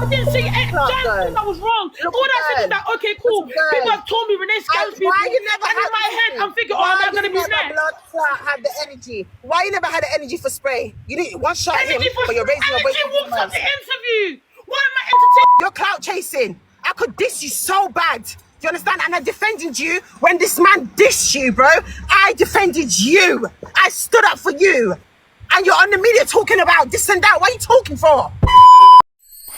I didn't say Good. that was wrong. All I said is that, okay, cool. People have told me Renee scams people. Why you never and in my head, I'm thinking, oh, I'm not going to be next. Blood clot had the energy. Why you never had the energy for spray? You didn't one shot him, but you're raising your weight. Energy walked on the interview. Why am I entertaining? You're clout chasing. I could diss you so bad. Do you understand? And I defended you when this man dissed you, bro. I defended you. I stood up for you. And you're on the media talking about this and that. What are you talking for?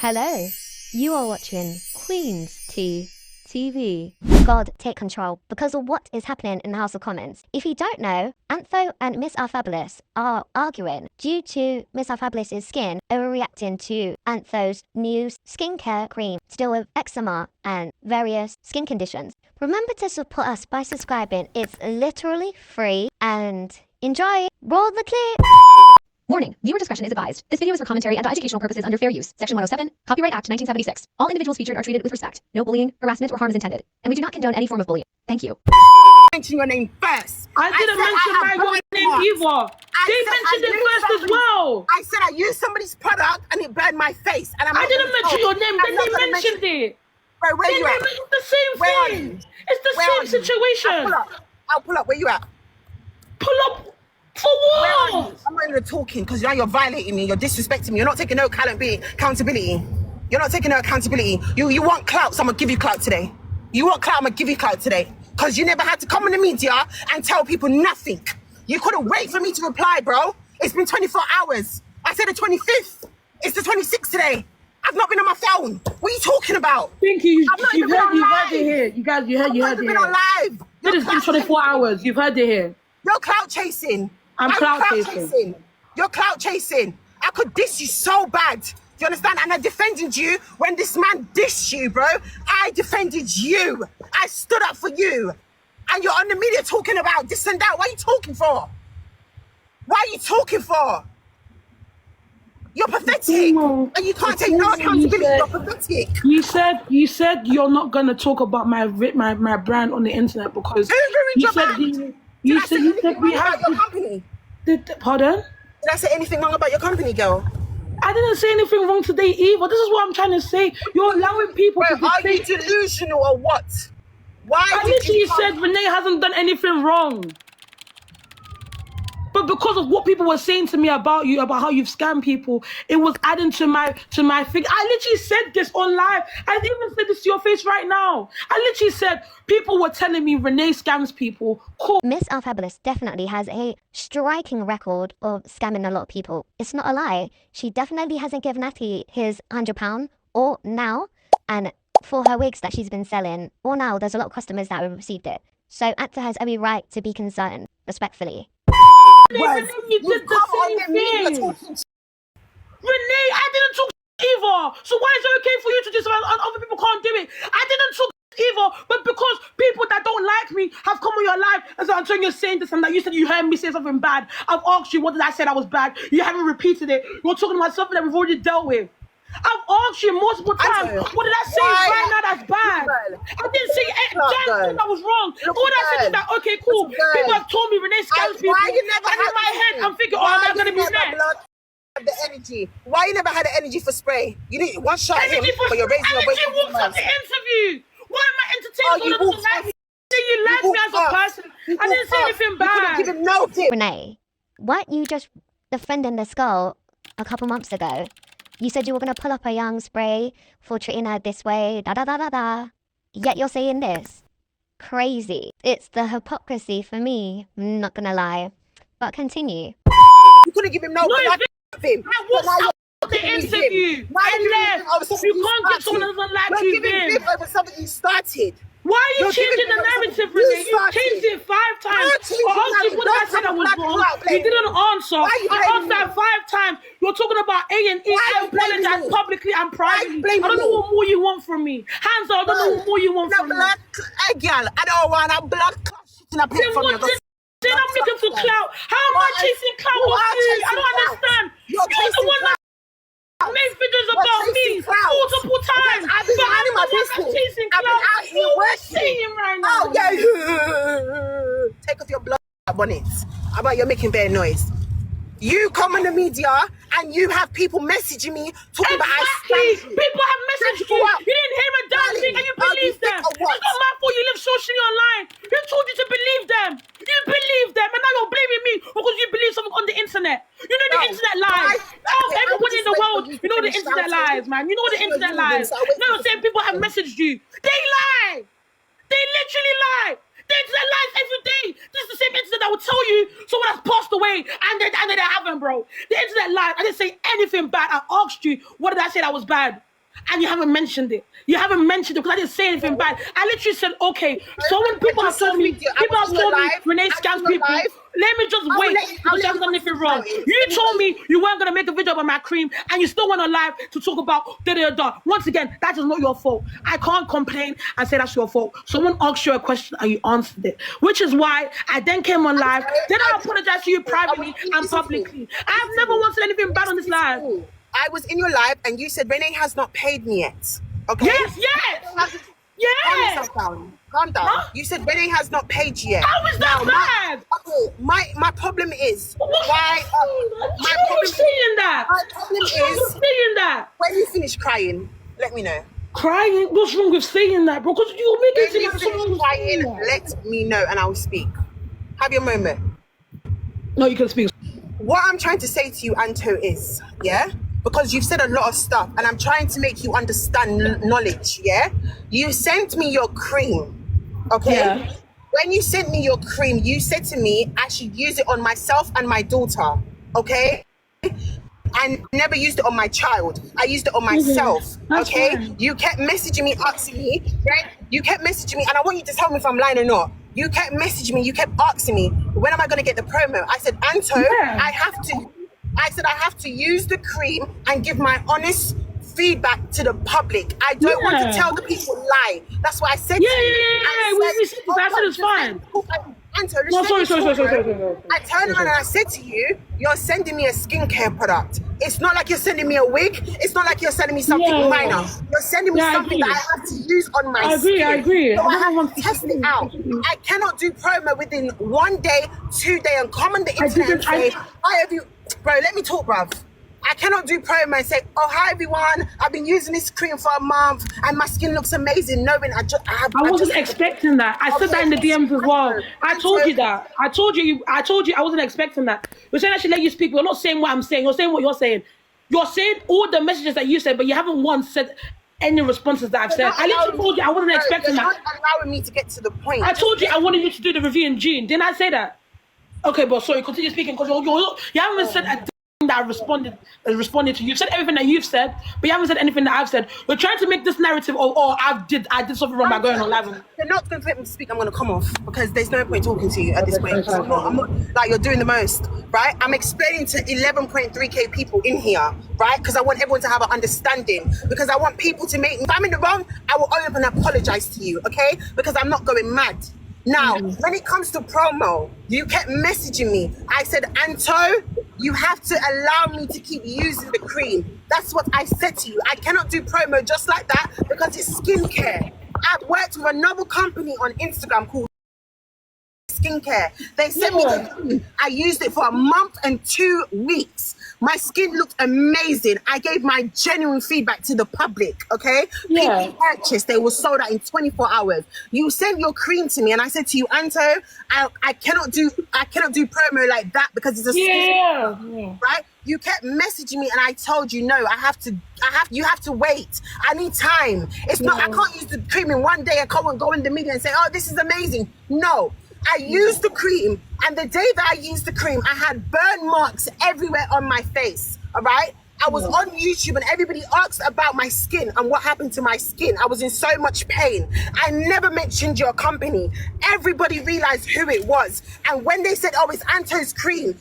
Hello, you are watching Queen's Tea TV. God, take control because of what is happening in the House of Commons. If you don't know, Antho and MISSRFABULOUS are arguing due to MISSRFABULOUS' skin overreacting to Antho's new skincare cream to deal with eczema and various skin conditions. Remember to support us by subscribing. It's literally free and enjoy. Roll the clip. Warning, viewer discretion is advised. This video is for commentary and educational purposes under fair use. Section 107, Copyright Act 1976. All individuals featured are treated with respect. No bullying, harassment, or harm is intended. And we do not condone any form of bullying. Thank you. Mention your name first. I didn't mention my name either. They mentioned it first as well. I said I used somebody's product and it burned my face. And I didn't mention your name. Then they mentioned it. Bro, where you at? It's the same thing. It's the same situation. I'll pull up. Where you at? Pull up. For what? I'm not even talking because now you're violating me. You're disrespecting me. You're not taking no accountability. You're not taking no accountability. You want clout, so I'm going to give you clout today. You want clout, I'm going to give you clout today. Because you never had to come on the media and tell people nothing. You couldn't wait for me to reply, bro. It's been 24 hours. I said the 25th. It's the 26th today. I've not been on my phone. What are you talking about? Thank you. You've heard it here. You guys, you heard it here. I've been on live. It's been 24 hours. You've heard it here. You're clout chasing. I'm clout chasing. You're clout chasing. I could diss you so bad. Do you understand? And I defended you when this man dissed you, bro. I defended you. I stood up for you. And you're on the media talking about this and that. What are you talking for? What are you talking for? You're pathetic. And you can't take no accountability. You're pathetic. You said you're not gonna talk about my brand on the internet because you said we have your company. Pardon? Did I say anything wrong about your company, girl? I didn't say anything wrong today either. This is what I'm trying to say. You're allowing people to are you delusional or what? Why? I literally said Renee hasn't done anything wrong. But because of what people were saying to me about you, about how you've scammed people, it was adding to my thing. I literally said this on live. I even said this to your face right now. I literally said people were telling me Renee scams people. Cool. MISSRFABULOUS definitely has a striking record of scamming a lot of people. It's not a lie. She definitely hasn't given Natty his £100 or now. And for her wigs that she's been selling, or now there's a lot of customers that have received it. So Antho has every right to be concerned, respectfully. Renee, you did the same thing. Renee, I didn't talk either. So why is it okay for you to do something and other people can't do it? I didn't talk either, but because people that don't like me have come on your life and said, Antonio, you're saying this and that. You said you heard me say something bad. I've asked you, what did I say that was bad? You haven't repeated it. You're talking about something that we've already dealt with. I've asked you multiple times. What did I say right now that's bad? I didn't say anything that was wrong. All I said is that, okay, cool. People have told me Renee scams people. And in my head, I'm thinking, oh, I'm not going to be next. The energy. Why you never had the energy for spray? You didn't one shot him, but you're raising your weight. Energy walked on the interview. Why am I entertaining all of this? You like me as a person. I didn't say anything bad. You couldn't give him no tip. Renee, weren't you just defending this girl a couple months ago? You said you were going to pull up a young spray for treating her this way, da-da-da-da-da. Yet you're saying this. Crazy. It's the hypocrisy for me, I'm not going to lie. But continue. You couldn't give him no tip. I walked out the interview. I left. You can't get someone who doesn't like you there. Over something you started. Why are you changing the narrative, Renee? You changed it 5 times. I asked you what I said I was wrong. You didn't answer. I asked that 5 times. You're talking about A&E. I apologize publicly and privately. I don't know what more you want from me. Hands up, I don't know what more you want from me. Girl, I don't want a blood clot from you. Then I'm looking for clout. How am I chasing clout with you? I don't understand. You're the one that made videos about me multiple times. I've been minding my business. Chasing I've been out here working right now. Oh yeah. Take off your blood bonnet. How about you're making bad noise? You come on the media and you have people messaging me talking about I Exactly. stand you. People have messaged you. What? You didn't hear a damn Darling, thing and you how do you believe think them. of what? It's not my fault you live socially online. Who told you to believe them? You believe them, and now you're blaming me because you believe something on the internet. You know the internet lies. Everybody in the world, you know the internet lies, man. You know the internet lies. Now you're saying people have messaged you. They lie. They literally lie. The internet lies every day. This is the same internet that will tell you someone has passed away and they haven't, bro. The internet lies. I didn't say anything bad. I asked you, what did I say that was bad? And you haven't mentioned it. You haven't mentioned it because I didn't say anything bad. I literally said, okay, so when people have told me, Renee scams people, let me just wait because I haven't done anything wrong. You told me you weren't going to make a video about my cream and you still went on live to talk about da-da-da. Once again, that is not your fault. I can't complain and say that's your fault. Someone asked you a question and you answered it, which is why I then came on live. Then I apologized to you privately and publicly. I've never once said anything bad on this live. I was in your live and you said Renee has not paid me yet. Okay? Yes. Calm down. Calm down. Huh? You said Renee has not paid you yet. How is that bad? My problem is What's wrong with saying that? My problem What's wrong with is saying that? when you finish crying, let me know. Crying? What's wrong with saying that, bro? Because you're making When you it finish crying, let me know and I will speak. Have your moment. No, you can speak. What I'm trying to say to you, Anto, is, yeah? Because you've said a lot of stuff and I'm trying to make you understand knowledge, yeah? You sent me your cream, okay? Yeah. When you sent me your cream, you said to me I should use it on myself and my daughter, okay? I never used it on my child. I used it on myself, That's okay? fine. You kept messaging me, asking me, right? You kept messaging me, and I want you to tell me if I'm lying or not. You kept messaging me, you kept asking me, when am I going to get the promo? I said, Anto, I have to use the cream and give my honest feedback to the public. I don't want to tell the people lie. That's what I said to you. We said it's fine. Anto, No, sorry. I turned around and I said to you, you're sending me a skincare product. It's not like you're sending me a wig. It's not like you're sending me something minor. You're sending me something that I have to use on my skin. I agree. So I have to test it out. I cannot do promo within 1 day, 2 days, and come on the internet and say, hi, have you... Bro, let me talk, bruv. I cannot do promo and say, oh, hi, everyone. I've been using this cream for a month and my skin looks amazing, knowing I wasn't expecting that. I said that in the DMs as well. I told you that. I told you I wasn't expecting that. You're saying I should let you speak, but you're not saying what I'm saying. You're saying what you're saying. You're saying all the messages that you said, but you haven't once said any responses that I've said. I literally told you I wasn't expecting that. You're not allowing me to get to the point. I told you I wanted you to do the review in June. Didn't I say that? Okay, but sorry, continue speaking because you haven't said a thing that I responded to. You've said everything that you've said, but you haven't said anything that I've said. You're trying to make this narrative of, oh, I did something wrong by going on live. You're not going to let me speak. I'm going to come off because there's no point talking to you at this point. I'm not like you're doing the most, right? I'm explaining to 11.3k people in here, right? Because I want everyone to have an understanding. Because I want people to make. If I'm in the wrong, I will open and apologize to you, okay? Because I'm not going mad. Now, when it comes to promo, you kept messaging me. I said, Anto, you have to allow me to keep using the cream. That's what I said to you. I cannot do promo just like that because it's skincare. I've worked with another company on Instagram called Skincare. They sent me the cream. I used it for a month and 2 weeks. My skin looked amazing. I gave my genuine feedback to the public, okay? People purchased, they were sold out in 24 hours. You sent your cream to me and I said to you, Anto, I cannot do promo like that because it's a skin, right? You kept messaging me and I told you, no, you have to wait. I need time. It's not, I can't use the cream in 1 day. I can't go in the media and say, oh, this is amazing. No. I used the cream, and the day that I used the cream, I had burn marks everywhere on my face, all right? I was on YouTube and everybody asked about my skin and what happened to my skin. I was in so much pain. I never mentioned your company. Everybody realized who it was. And when they said, oh, it's Anto's cream,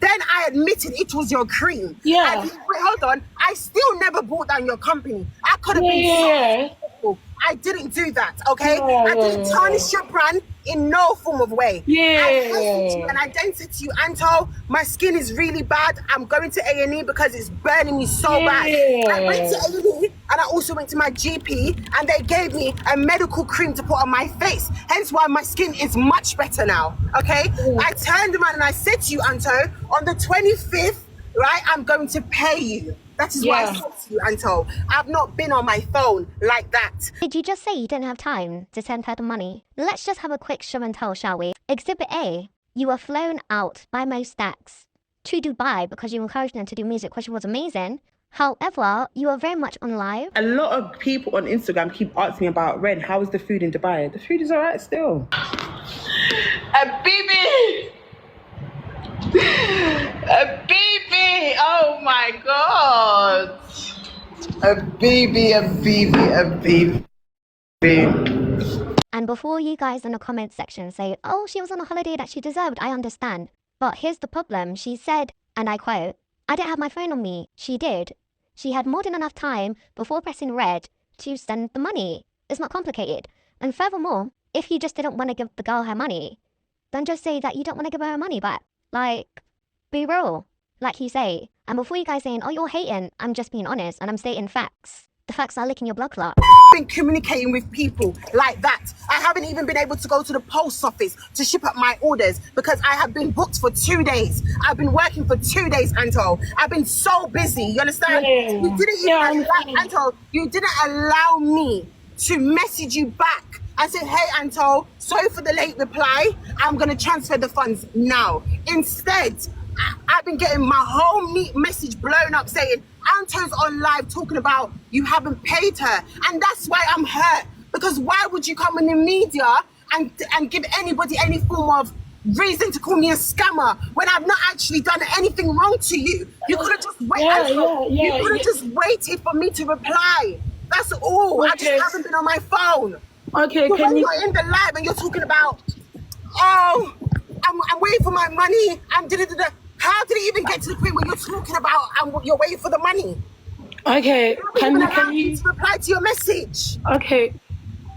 then I admitted it was your cream. Yeah. Wait, hold on. I still never brought down your company. I could have been so I didn't do that, okay? I didn't tarnish your brand in no form of way. I listened to you and I then said to you, Anto, my skin is really bad. I'm going to A&E because it's burning me so bad. I went to A&E and I also went to my GP and they gave me a medical cream to put on my face. Hence why my skin is much better now, okay? I turned around and I said to you, Anto, on the 25th, right? I'm going to pay you. That is what I said to you, Anto. I've not been on my phone like that. Did you just say you didn't have time to send her the money? Let's just have a quick show and tell, shall we? Exhibit A. You were flown out by Mo Stacks to Dubai because you encouraged them to do music, which was amazing. However, you are very much on live. A lot of people on Instagram keep asking me about Ren. How is the food in Dubai? The food is alright still. A baby! A baby! Oh my god! A baby. And before you guys in the comment section say, oh, she was on a holiday that she deserved, I understand. But here's the problem. She said, and I quote, I didn't have my phone on me. She did. She had more than enough time before pressing red to send the money. It's not complicated. And furthermore, if you just didn't want to give the girl her money, then just say that you don't want to give her money back. Like, be real, like you say. And before you guys saying, oh, you're hating, I'm just being honest and I'm stating facts. The facts are licking your blood clot. Been communicating with people like that. I haven't even been able to go to the post office to ship up my orders because I have been booked for 2 days. I've been working for 2 days, Anto. I've been so busy. You understand? Yeah. You didn't even allow, Anto, you didn't allow me to message you back and say, hey, Anto, sorry for the late reply. I'm going to transfer the funds now. Instead, I've been getting my whole message blown up saying, Anto's on live talking about you haven't paid her. And that's why I'm hurt. Because why would you come in the media and give anybody any form of reason to call me a scammer when I've not actually done anything wrong to you? You could have just waited. You could have just waited for me to reply. That's all. Okay. I just haven't been on my phone. Okay, But when you're in the live and you're talking about, oh, I'm waiting for my money, I'm da-da-da-da. How did it even get to the point where you're talking about you're waiting for the money? Okay, can you to reply to your message? Okay,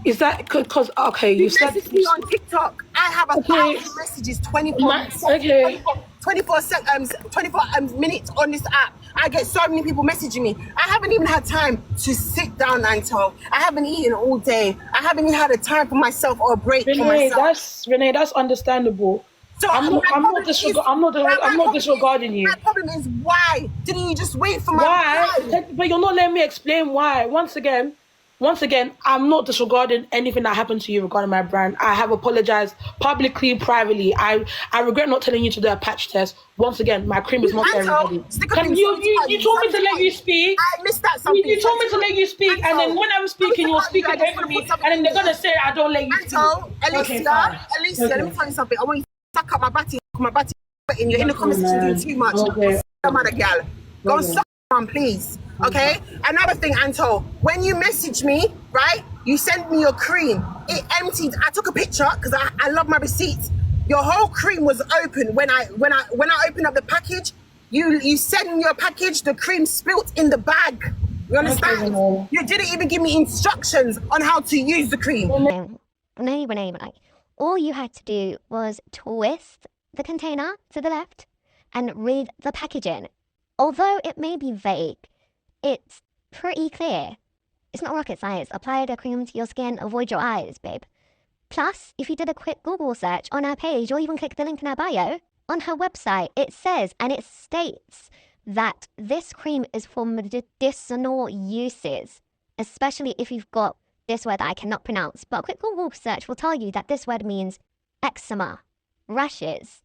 is that because you said message me on TikTok? I have 1,000 messages 24 minutes on this app. I get so many people messaging me. I haven't even had time to sit down, Anto. I haven't eaten all day. I haven't even had a time for myself or a break for myself. Renee, that's understandable. So I'm not disregarding you. My problem is why didn't you just wait for my reply? But you're not letting me explain why. Once again, I'm not disregarding anything that happened to you regarding my brand. I have apologized publicly, privately. I regret not telling you to do a patch test. Once again, my cream is not for everybody. You told me to let you speak. I missed that something. You told me to let you speak, and then when I was speaking, you were speaking over me, and then they're gonna say I don't let you speak. Alicia, let me tell you something. I want you to suck up my body, and you're in the comments doing too much. Some other gal. Go and suck on, please. Okay? Another thing, Anto, when you message me, right, you send me your cream. It emptied. I took a picture because I love my receipts. Your whole cream was open. When I opened up the package, you sent me your package, the cream spilt in the bag. You understand? You didn't even give me instructions on how to use the cream. Renee, all you had to do was twist the container to the left and read the packaging. Although it may be vague, it's pretty clear. It's not rocket science. Apply the cream to your skin, avoid your eyes, babe. Plus, if you did a quick Google search on her page or even click the link in her bio, on her website, it says and it states that this cream is for medicinal uses, especially if you've got this word that I cannot pronounce. But a quick Google search will tell you that this word means eczema, rashes,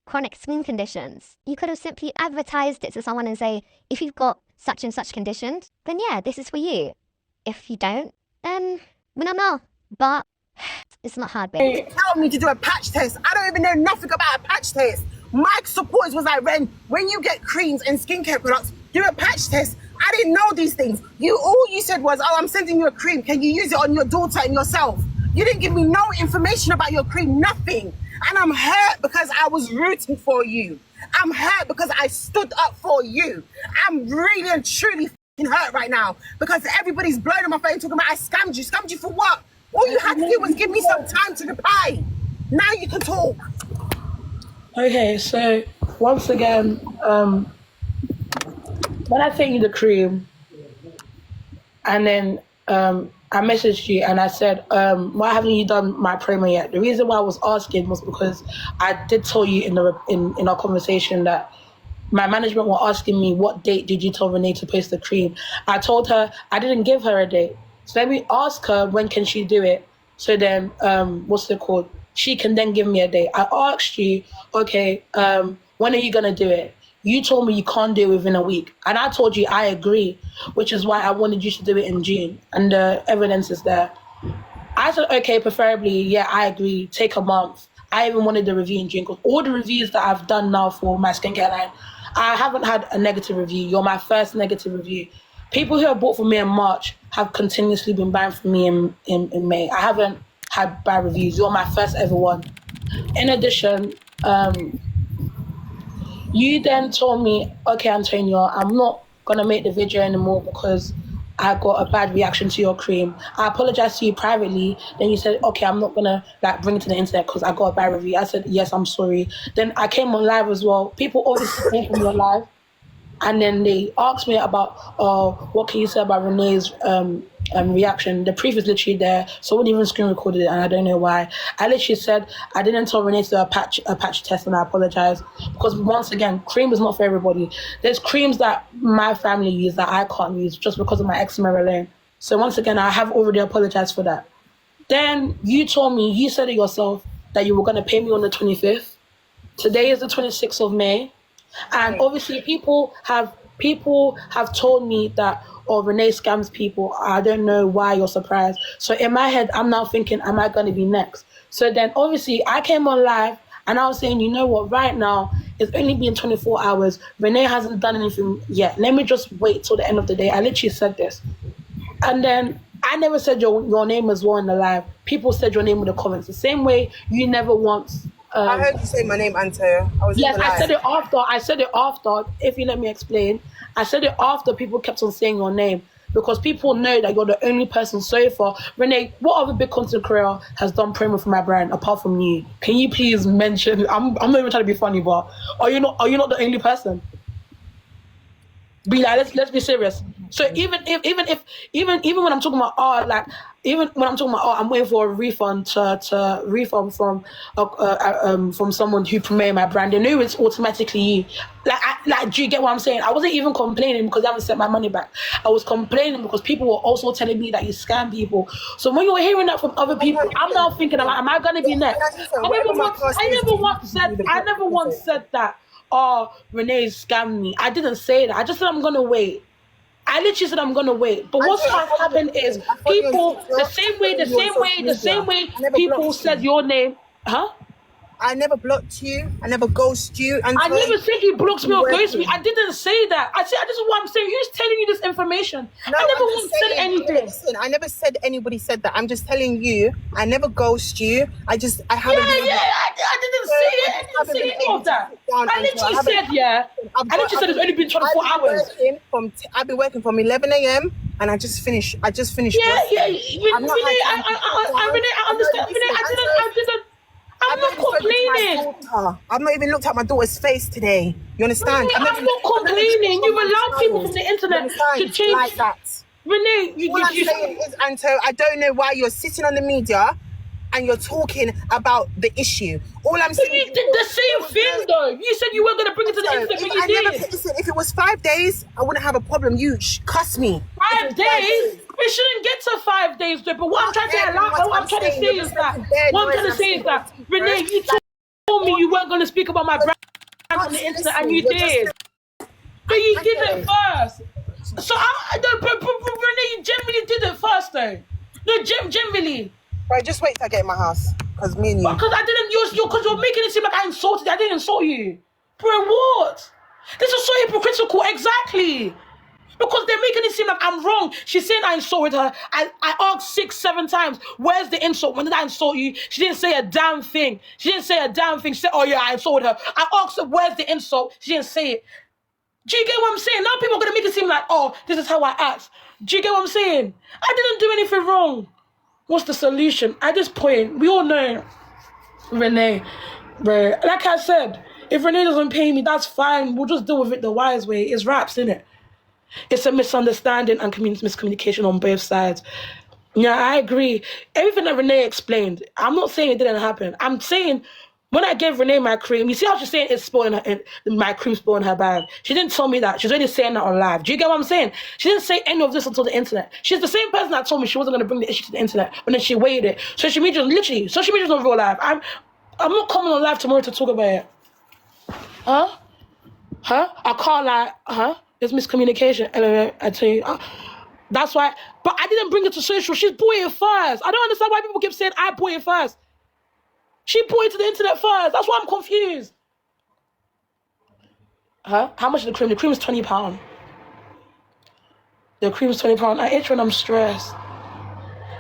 chronic skin conditions. You could have simply advertised it to someone and say, if you've got such and such conditions, then yeah, this is for you. If you don't, then we don't know. But it's not hard, babe. You tell me to do a patch test. I don't even know nothing about a patch test. My support was like, Ren, when you get creams and skincare products, do a patch test. I didn't know these things. All you said was, oh, I'm sending you a cream. Can you use it on your daughter and yourself? You didn't give me no information about your cream, nothing. And I'm hurt because I was rooting for you. I'm hurt because I stood up for you. I'm really and truly hurt right now because everybody's blowing on my face talking about I scammed you. Scammed you for what? All you had to do was give me some time to reply. Now you can talk. Okay, so once again, when I sent you the cream, and then I messaged you and I said, why haven't you done my promo yet? The reason why I was asking was because I did tell you in our conversation that my management were asking me, what date did you tell Renee to post the cream? I told her I didn't give her a date. So let me ask her, when can she do it? So then, what's it called? She can then give me a date. I asked you, okay, when are you going to do it? You told me you can't do it within a week. And I told you I agree, which is why I wanted you to do it in June. And the evidence is there. I said, okay, preferably, yeah, I agree. Take a month. I even wanted the review in June because all the reviews that I've done now for my skincare line, I haven't had a negative review. You're my first negative review. People who have bought from me in March have continuously been buying from me in May. I haven't had bad reviews. You're my first ever one. In addition, you then told me, okay, Antonio, I'm not going to make the video anymore because I got a bad reaction to your cream. I apologized to you privately. Then you said, okay, I'm not going to bring it to the internet because I got a bad review. I said, yes, I'm sorry. Then I came on live as well. People obviously came from your live. And then they asked me about, what can you say about Renee's reaction? The proof is literally there. Someone even screen recorded it, and I don't know why. I literally said, I didn't tell Renee to do a patch test, and I apologize. Because once again, cream is not for everybody. There's creams that my family use that I can't use just because of my eczema alone. So once again, I have already apologized for that. Then you told me, you said it yourself, that you were going to pay me on the 25th. Today is the 26th of May. And obviously people have told me that, oh, Renee scams people. I don't know why you're surprised. So in my head, I'm now thinking, am I going to be next? So then obviously I came on live and I was saying, you know what, right now, it's only been 24 hours. Renee hasn't done anything yet. Let me just wait till the end of the day. I literally said this. And then I never said your name as well in the live. People said your name in the comments. The same way you never once... I heard you say my name, Anto. Yes, I said it after. If you let me explain, I said it after people kept on saying your name because people know that you're the only person so far. Renee, what other big content creator has done promo for my brand apart from you? Can you please mention? I'm not even trying to be funny, but are you not the only person? Be like, let's be serious. So even when I'm talking about I'm waiting for a refund to refund from someone who promoted my brand. They knew it's automatically you. Do you get what I'm saying? I wasn't even complaining because I haven't sent my money back. I was complaining because people were also telling me that you scam people. So when you're hearing that from other people, I'm now thinking, am I gonna be next? I never once said that. Oh, Renee scammed me. I didn't say that. I just said I'm gonna wait. I literally said I'm gonna wait. But what's happened is people the same way people said your name. Huh? I never blocked you. I never ghosted you. And I never said you blocked me or ghosted me. I didn't say that. I said this is what I'm saying. Who's telling you this information? No, I never once said anything. Listen, I never said anybody said that. I'm just telling you. I never ghosted you. I haven't. I didn't say it. I didn't say any of that. I literally said I literally said it's only been 24 hours. I've been working from 11 a.m. and I just finished. Yeah. Renee, I understand. Renee, I didn't. I'm not complaining. I've not even looked at my daughter's face today. You understand? Renee, I'm not complaining. You allow people from the internet to change like that. Renee, all I'm saying is, Anto, I don't know why you're sitting on the media and you're talking about the issue. All I'm saying you did the same thing though. You said you weren't going to bring it to the internet, but you did. Listen, if it was 5 days, I wouldn't have a problem. You cuss me. 5 days? We shouldn't get to 5 days though. But what I'm trying to say is that Renee, you told me you weren't going to speak about my brand on the internet, and you did. But you did it first. So but Renee, you generally did it first though. No, generally. Right, just wait till I get in my house. Because me and you. Because I didn't because you're making it seem like I insulted you. I didn't insult you. Bro, what? This is so hypocritical. Exactly. Because they're making it seem like I'm wrong. She's saying I insulted her. I asked 6, 7 times, where's the insult? When did I insult you? She didn't say a damn thing. She said, oh yeah, I insulted her. I asked her, where's the insult? She didn't say it. Do you get what I'm saying? Now people are going to make it seem like, oh, this is how I act. Do you get what I'm saying? I didn't do anything wrong. What's the solution? At this point, we all know Renee. Bro, like I said, if Renee doesn't pay me, that's fine. We'll just deal with it the wise way. It's raps, isn't it? It's a misunderstanding and miscommunication on both sides. Yeah, I agree. Everything that Renee explained, I'm not saying it didn't happen. I'm saying When I gave Renee my cream, you see how she's saying it's spoiling her, my cream spoiling her bag. She didn't tell me that. She's only saying that on live. Do you get what I'm saying? She didn't say any of this until the internet. She's the same person that told me she wasn't going to bring the issue to the internet, but then she waited it. Social media, literally, social media's not real life. I'm not coming on live tomorrow to talk about it. Huh? I can't lie. There's miscommunication. I tell you. That's why. But I didn't bring it to social. She's brought it first. I don't understand why people keep saying I brought it first. She brought it to the internet first. That's why I'm confused. How much is the cream? The cream is £20. The cream is £20. I itch when I'm stressed.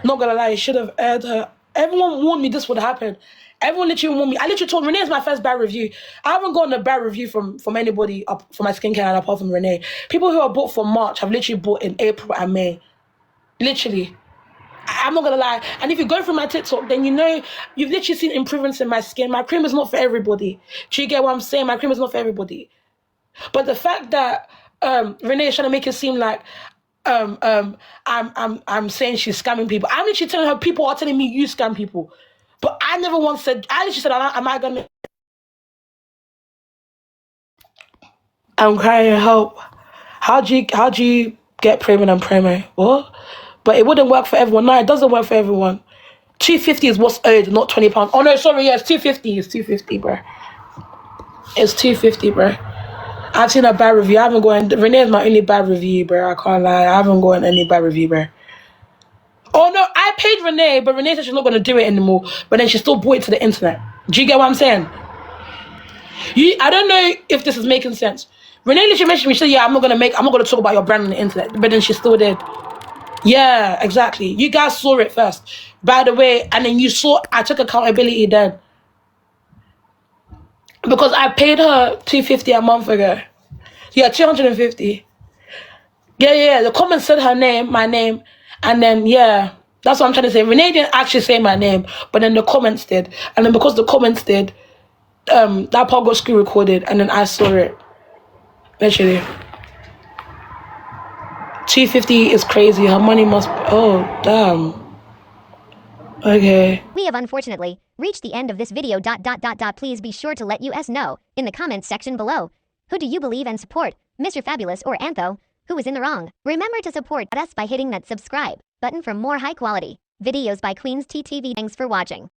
Not gonna lie, I should have aired her. Everyone warned me this would happen. Everyone literally warned me. I literally told Renee it's my first bad review. I haven't gotten a bad review from anybody up for my skincare line apart from Renee. People who are bought for March have literally bought in April and May. Literally. I'm not gonna lie. And if you go through my TikTok, then you know you've literally seen improvements in my skin. My cream is not for everybody. Do you get what I'm saying? My cream is not for everybody. But the fact that Renee is trying to make it seem like I'm saying she's scamming people. I'm literally telling her people are telling me you scam people. But I never once said. I literally said, am I gonna? I'm crying help. How do you get premium and promo? What? But it wouldn't work for everyone. No, it doesn't work for everyone. £250 is what's owed, not £20. Oh no, sorry, yeah, it's £250. It's £250, bro. It's £250, bro. I've seen a bad review. I haven't gotten. Renee is my only bad review, bro. I can't lie. I haven't gotten any bad review, bro. Oh no, I paid Renee, but Renee said she's not gonna do it anymore. But then she still brought it to the internet. Do you get what I'm saying? I don't know if this is making sense. Renee literally mentioned me. She said, "Yeah, I'm not gonna talk about your brand on the internet." But then she still did. Yeah, exactly. You guys saw it first, by the way, and then you saw I took accountability then. Because I paid her $250 a month ago. Yeah, $250. Yeah. The comments said her name, my name, and then yeah, that's what I'm trying to say. Renee didn't actually say my name, but then the comments did, and then because the comments did, that part got screen recorded, and then I saw it. Literally. $250 is crazy. Her money must. Oh damn. Okay. We have unfortunately reached the end of this video. Please be sure to let us know in the comments section below. Who do you believe and support, Mr. Fabulous or Antho? Who is in the wrong? Remember to support us by hitting that subscribe button for more high quality videos by Queens T TV. Thanks for watching.